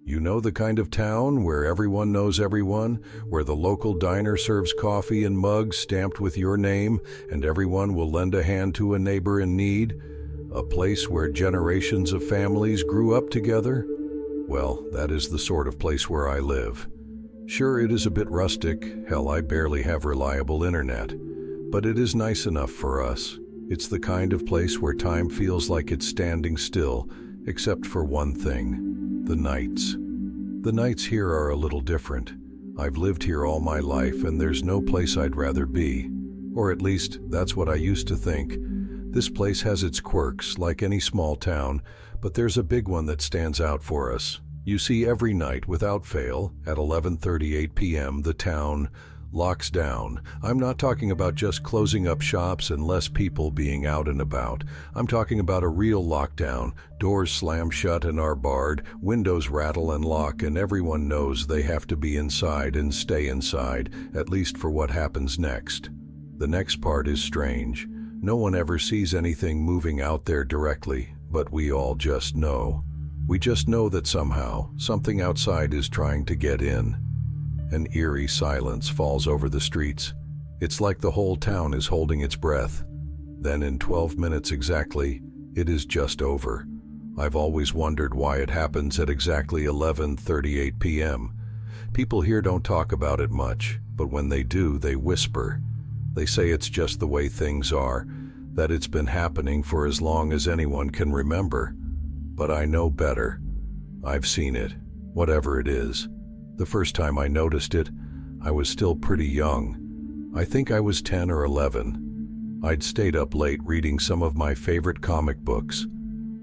You know, the kind of town where everyone knows everyone, where the local diner serves coffee in mugs stamped with your name, and everyone will lend a hand to a neighbor in need? A place where generations of families grew up together? Well, that is the sort of place where I live. Sure, it is a bit rustic. Hell, I barely have reliable internet. But it is nice enough for us. It's the kind of place where time feels like it's standing still, except for one thing: the nights. The nights here are a little different. I've lived here all my life, and there's no place I'd rather be. Or at least, that's what I used to think. This place has its quirks, like any small town, but there's a big one that stands out for us. You see, every night, without fail, at 11:38 p.m., the town locks down. I'm not talking about just closing up shops and less people being out and about. I'm talking about a real lockdown. Doors slam shut and are barred, windows rattle and lock, and everyone knows they have to be inside and stay inside, at least for what happens next. The next part is strange. No one ever sees anything moving out there directly, but we all just know. We just know that somehow, something outside is trying to get in. An eerie silence falls over the streets. It's like the whole town is holding its breath. Then in 12 minutes exactly, it is just over. I've always wondered why it happens at exactly 11:38 p.m. People here don't talk about it much, but when they do, they whisper. They say it's just the way things are, that it's been happening for as long as anyone can remember. But I know better. I've seen it, whatever it is. The first time I noticed it, I was still pretty young. I think I was 10 or 11. I'd stayed up late reading some of my favorite comic books.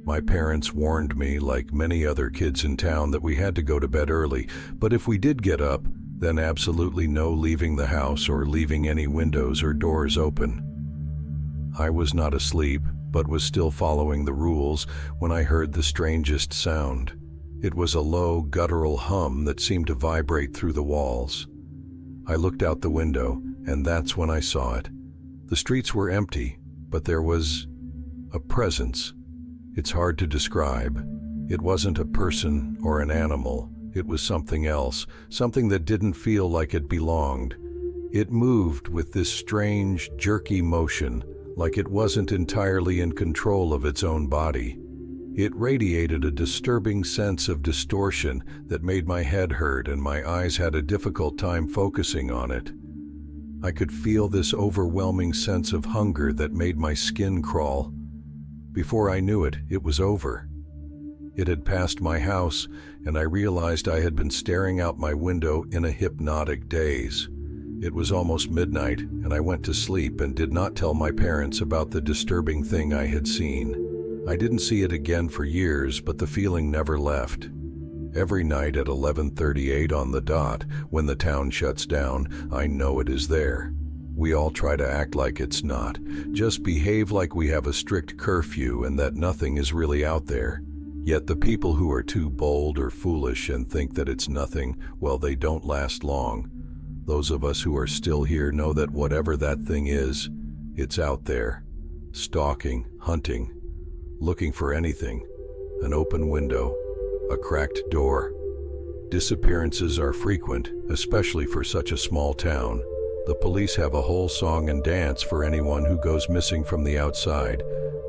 My parents warned me, like many other kids in town, that we had to go to bed early, but if we did get up, then absolutely no leaving the house or leaving any windows or doors open. I was not asleep, but was still following the rules when I heard the strangest sound. It was a low, guttural hum that seemed to vibrate through the walls. I looked out the window, and that's when I saw it. The streets were empty, but there was a presence. It's hard to describe. It wasn't a person or an animal. It was something else, something that didn't feel like it belonged. It moved with this strange, jerky motion, like it wasn't entirely in control of its own body. It radiated a disturbing sense of distortion that made my head hurt and my eyes had a difficult time focusing on it. I could feel this overwhelming sense of hunger that made my skin crawl. Before I knew it, it was over. It had passed my house, and I realized I had been staring out my window in a hypnotic daze. It was almost midnight, and I went to sleep and did not tell my parents about the disturbing thing I had seen. I didn't see it again for years, but the feeling never left. Every night at 11:38 on the dot, when the town shuts down, I know it is there. We all try to act like it's not, just behave like we have a strict curfew and that nothing is really out there. Yet the people who are too bold or foolish and think that it's nothing, well, they don't last long. Those of us who are still here know that whatever that thing is, it's out there, stalking, hunting, looking for anything: an open window, a cracked door. Disappearances are frequent, especially for such a small town. The police have a whole song and dance for anyone who goes missing from the outside,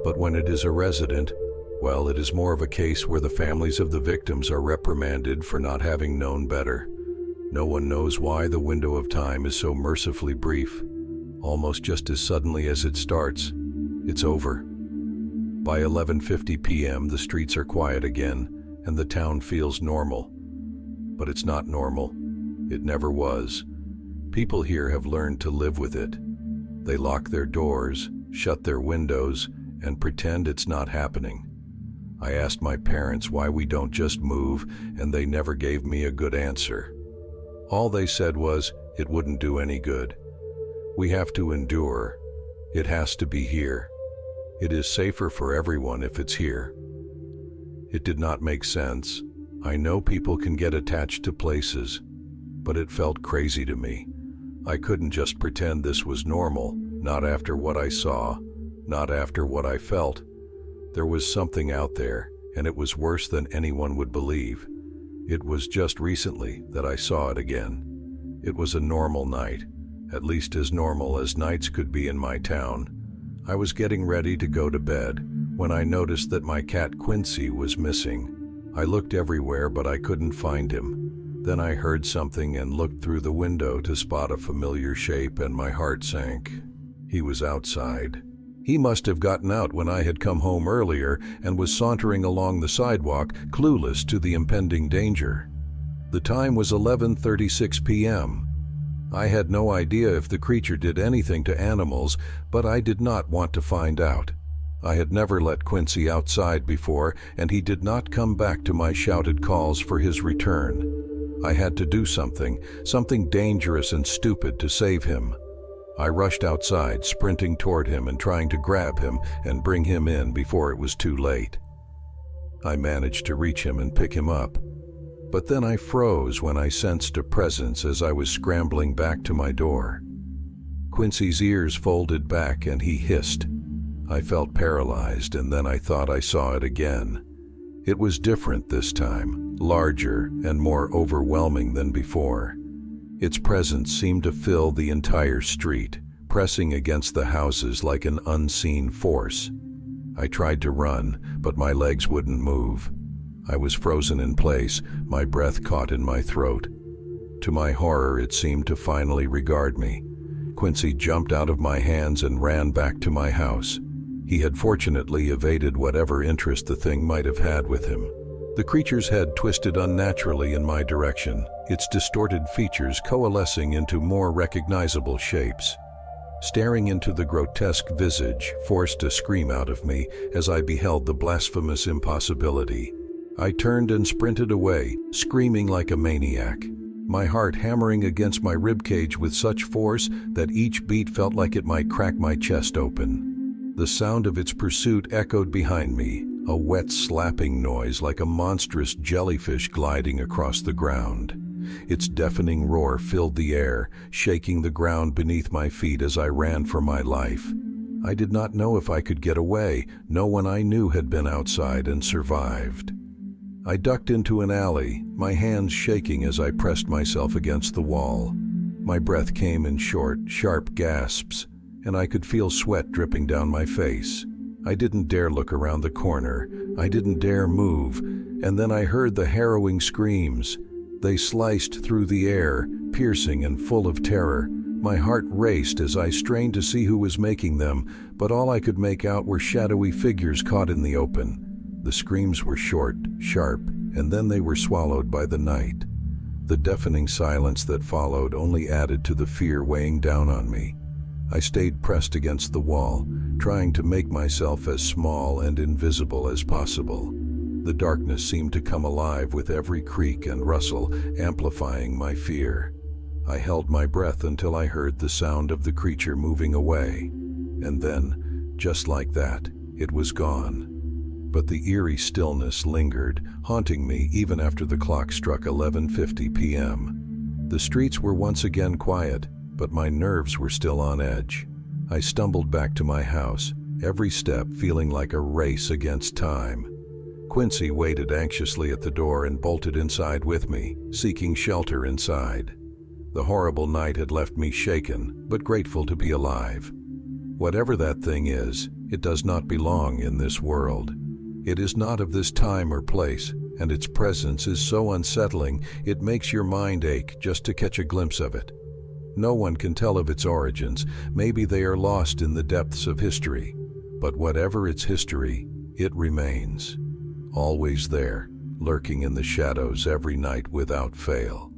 but when it is a resident, well, it is more of a case where the families of the victims are reprimanded for not having known better. No one knows why the window of time is so mercifully brief. Almost just as suddenly as it starts, it's over. By 11:50 p.m., the streets are quiet again, and the town feels normal. But it's not normal. It never was. People here have learned to live with it. They lock their doors, shut their windows, and pretend it's not happening. I asked my parents why we don't just move, and they never gave me a good answer. All they said was, it wouldn't do any good. We have to endure. It has to be here. It is safer for everyone if it's here. It did not make sense. I know people can get attached to places, but it felt crazy to me. I couldn't just pretend this was normal, not after what I saw, not after what I felt. There was something out there, and it was worse than anyone would believe. It was just recently that I saw it again. It was a normal night, at least as normal as nights could be in my town. I was getting ready to go to bed when I noticed that my cat Quincy was missing. I looked everywhere, but I couldn't find him. Then I heard something and looked through the window to spot a familiar shape, and my heart sank. He was outside. He must have gotten out when I had come home earlier and was sauntering along the sidewalk, clueless to the impending danger. The time was 11:36 p.m. I had no idea if the creature did anything to animals, but I did not want to find out. I had never let Quincy outside before, and he did not come back to my shouted calls for his return. I had to do something dangerous and stupid to save him. I rushed outside, sprinting toward him and trying to grab him and bring him in before it was too late. I managed to reach him and pick him up, but then I froze when I sensed a presence as I was scrambling back to my door. Quincy's ears folded back and he hissed. I felt paralyzed, and then I thought I saw it again. It was different this time, larger and more overwhelming than before. Its presence seemed to fill the entire street, pressing against the houses like an unseen force. I tried to run, but my legs wouldn't move. I was frozen in place, my breath caught in my throat. To my horror, it seemed to finally regard me. Quincy jumped out of my hands and ran back to my house. He had fortunately evaded whatever interest the thing might have had with him. The creature's head twisted unnaturally in my direction, its distorted features coalescing into more recognizable shapes. Staring into the grotesque visage forced a scream out of me as I beheld the blasphemous impossibility. I turned and sprinted away, screaming like a maniac, my heart hammering against my ribcage with such force that each beat felt like it might crack my chest open. The sound of its pursuit echoed behind me, a wet slapping noise like a monstrous jellyfish gliding across the ground. Its deafening roar filled the air, shaking the ground beneath my feet as I ran for my life. I did not know if I could get away. No one I knew had been outside and survived. I ducked into an alley, my hands shaking as I pressed myself against the wall. My breath came in short, sharp gasps, and I could feel sweat dripping down my face. I didn't dare look around the corner. I didn't dare move. And then I heard the harrowing screams. They sliced through the air, piercing and full of terror. My heart raced as I strained to see who was making them, but all I could make out were shadowy figures caught in the open. The screams were short, sharp, and then they were swallowed by the night. The deafening silence that followed only added to the fear weighing down on me. I stayed pressed against the wall, trying to make myself as small and invisible as possible. The darkness seemed to come alive with every creak and rustle, amplifying my fear. I held my breath until I heard the sound of the creature moving away. And then, just like that, it was gone. But the eerie stillness lingered, haunting me even after the clock struck 11:50 p.m. The streets were once again quiet, but my nerves were still on edge. I stumbled back to my house, every step feeling like a race against time. Quincy waited anxiously at the door and bolted inside with me, seeking shelter inside. The horrible night had left me shaken, but grateful to be alive. Whatever that thing is, it does not belong in this world. It is not of this time or place, and its presence is so unsettling it makes your mind ache just to catch a glimpse of it. No one can tell of its origins. Maybe they are lost in the depths of history. But whatever its history, it remains. Always there, lurking in the shadows every night without fail.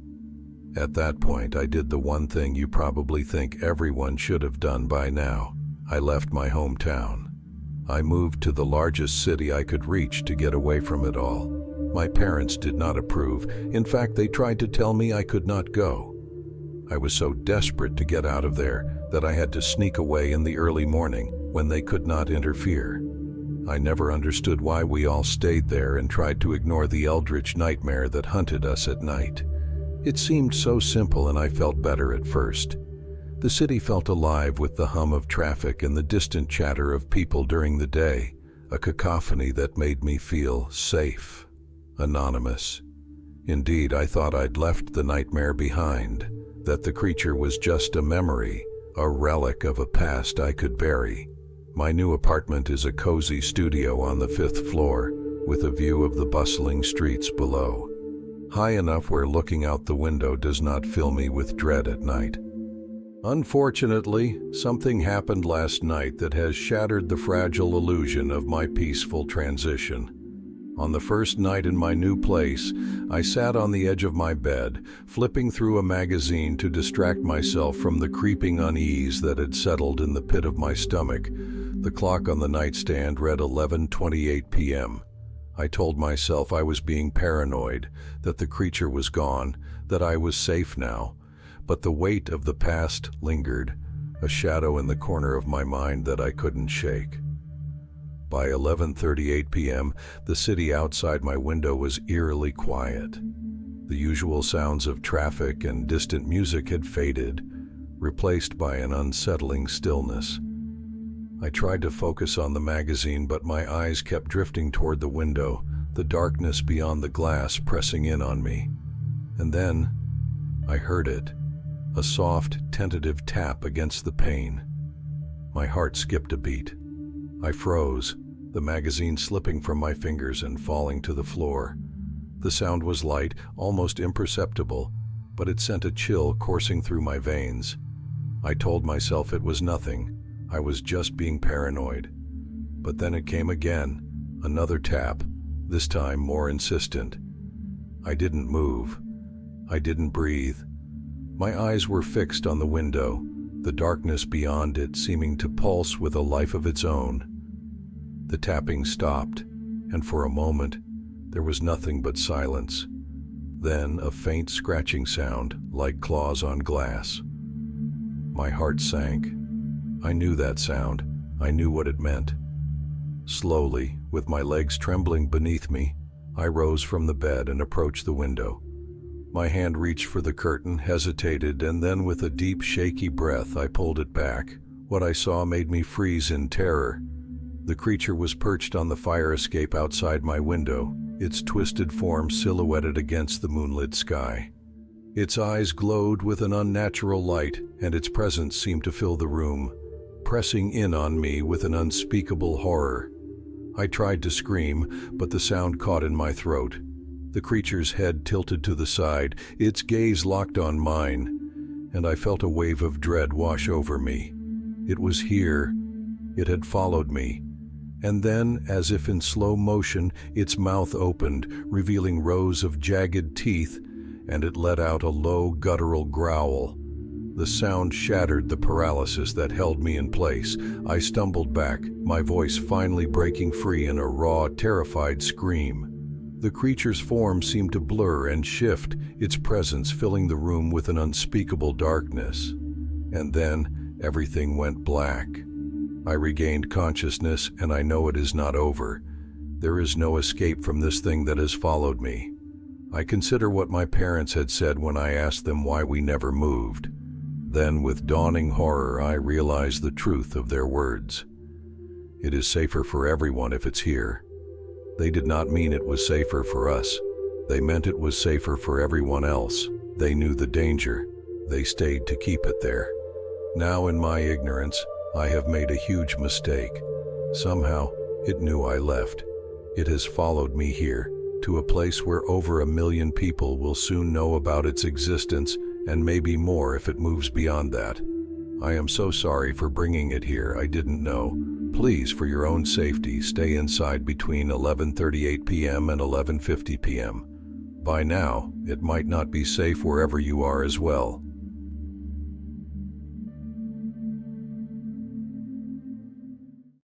At that point, I did the one thing you probably think everyone should have done by now. I left my hometown. I moved to the largest city I could reach to get away from it all. My parents did not approve. In fact, they tried to tell me I could not go. I was so desperate to get out of there that I had to sneak away in the early morning when they could not interfere. I never understood why we all stayed there and tried to ignore the eldritch nightmare that hunted us at night. It seemed so simple, and I felt better at first. The city felt alive with the hum of traffic and the distant chatter of people during the day, a cacophony that made me feel safe, anonymous. Indeed, I thought I'd left the nightmare behind, that the creature was just a memory, a relic of a past I could bury. My new apartment is a cozy studio on the 5th floor, with a view of the bustling streets below. High enough where looking out the window does not fill me with dread at night. Unfortunately, something happened last night that has shattered the fragile illusion of my peaceful transition. On the first night in my new place, I sat on the edge of my bed, flipping through a magazine to distract myself from the creeping unease that had settled in the pit of my stomach. The clock on the nightstand read 11:28 p.m. I told myself I was being paranoid, that the creature was gone, that I was safe now. But the weight of the past lingered, a shadow in the corner of my mind that I couldn't shake. By 11:38 p.m., the city outside my window was eerily quiet. The usual sounds of traffic and distant music had faded, replaced by an unsettling stillness. I tried to focus on the magazine, but my eyes kept drifting toward the window, the darkness beyond the glass pressing in on me. And then I heard it, a soft, tentative tap against the pane. My heart skipped a beat. I froze, the magazine slipping from my fingers and falling to the floor. The sound was light, almost imperceptible, but it sent a chill coursing through my veins. I told myself it was nothing. I was just being paranoid. But then it came again, another tap, this time more insistent. I didn't move. I didn't breathe. My eyes were fixed on the window, the darkness beyond it seeming to pulse with a life of its own. The tapping stopped, and for a moment, there was nothing but silence. Then a faint scratching sound, like claws on glass. My heart sank. I knew that sound. I knew what it meant. Slowly, with my legs trembling beneath me, I rose from the bed and approached the window. My hand reached for the curtain, hesitated, and then with a deep, shaky breath, I pulled it back. What I saw made me freeze in terror. The creature was perched on the fire escape outside my window, its twisted form silhouetted against the moonlit sky. Its eyes glowed with an unnatural light, and its presence seemed to fill the room, pressing in on me with an unspeakable horror. I tried to scream, but the sound caught in my throat. The creature's head tilted to the side, its gaze locked on mine, and I felt a wave of dread wash over me. It was here. It had followed me. And then, as if in slow motion, its mouth opened, revealing rows of jagged teeth, and it let out a low, guttural growl. The sound shattered the paralysis that held me in place. I stumbled back, my voice finally breaking free in a raw, terrified scream. The creature's form seemed to blur and shift, its presence filling the room with an unspeakable darkness. And then, everything went black. I regained consciousness, and I know it is not over. There is no escape from this thing that has followed me. I consider what my parents had said when I asked them why we never moved. Then, with dawning horror, I realized the truth of their words. It is safer for everyone if it's here. They did not mean it was safer for us. They meant it was safer for everyone else. They knew the danger. They stayed to keep it there. Now, in my ignorance, I have made a huge mistake. Somehow, it knew I left. It has followed me here, to a place where over 1 million people will soon know about its existence, and maybe more if it moves beyond that. I am so sorry for bringing it here. I didn't know. Please, for your own safety, stay inside between 11:38 p.m. and 11:50 p.m. By now, it might not be safe wherever you are as well.